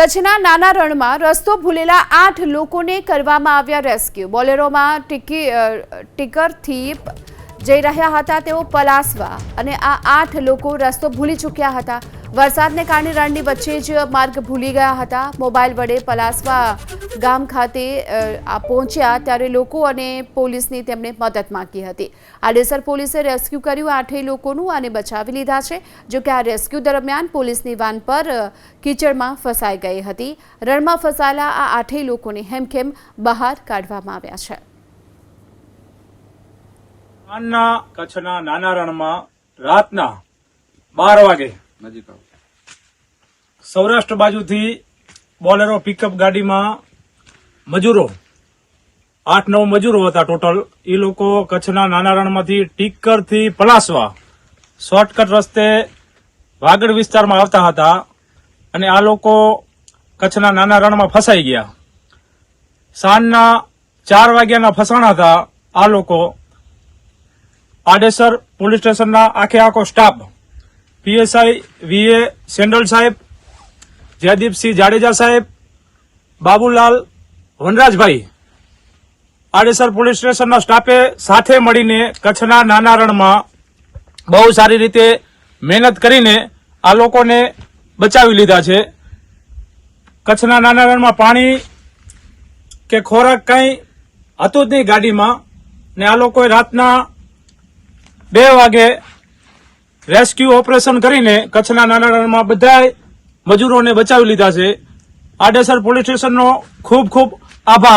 કચ્છના નાના રણમાં રસ્તો ભૂલેલા 8 લોકોને કરવામાં આવ્યા રેસ્ક્યુ। બોલેરોમાં ટીકરથી જઈ રહ્યા હતા તેઓ પલાસવા અને આ 8 લોકો રસ્તો ભૂલી ચૂક્યા હતા। વરસાદને કારણે રણની વચ્ચે જ માર્ગ ભૂલી ગયા હતા। મોબાઈલ વડે પલાસવા ગામ ખાતે પહોંચ્યા ત્યારે લોકો અને પોલીસની તેમણે મદદ માંગી હતી। આડેસર પોલીસે રેસ્ક્યુ કર્યું 8 લોકોનું અને બચાવી લીધા છે। જો કે આ રેસ્ક્યુ દરમિયાન પોલીસની વાન પર કીચડમાં ફસાઈ ગઈ હતી। રણમાં ફસાયેલા આ 8 લોકોને હેમખેમ બહાર કાઢવામાં આવ્યા છે। કચ્છના નાના રણમાં રાતના 12 વાગે સૌરાષ્ટ્ર બાજુથી બોલેરો પિકઅપ ગાડીમાં મજૂરો 8-9 મજૂરો હતા ટોટલ। એ લોકો કચ્છના નાના રણમાંથી ટીકરથી પલાસવા શોર્ટકટ રસ્તે વાગડ વિસ્તારમાં આવતા હતા અને આ લોકો કચ્છના નાના રણમાં ફસાઈ ગયા। સાંજના 4 વાગ્યાના ફસાણા હતા। આ લોકો આડેસર પોલીસ સ્ટેશનના આખો સ્ટાફ પીએસઆઈ વીએ સેન્ડલ સાહેબ, જયદીપસિંહ જાડેજા સાહેબ, બાબુલાલ વનરાજભાઈ, આડેસર પોલીસ સ્ટેશનના સ્ટાફે સાથે મળીને કચ્છના નાના રણમાં બહુ સારી રીતે મહેનત કરીને આ લોકોને બચાવી લીધા છે। કચ્છના નાના રણમાં પાણી કે ખોરાક કંઈ હતું જ નહીં ગાડીમાં ને આ લોકોએ રાતના 2 વાગે રેસ્ક્યુ ઓપરેશન કરીને કચ્છના નાના રણમાં બધા મજૂરોને બચાવી લીધા છે। આડેસર પોલીસ સ્ટેશનનો ખૂબ ખૂબ આભાર।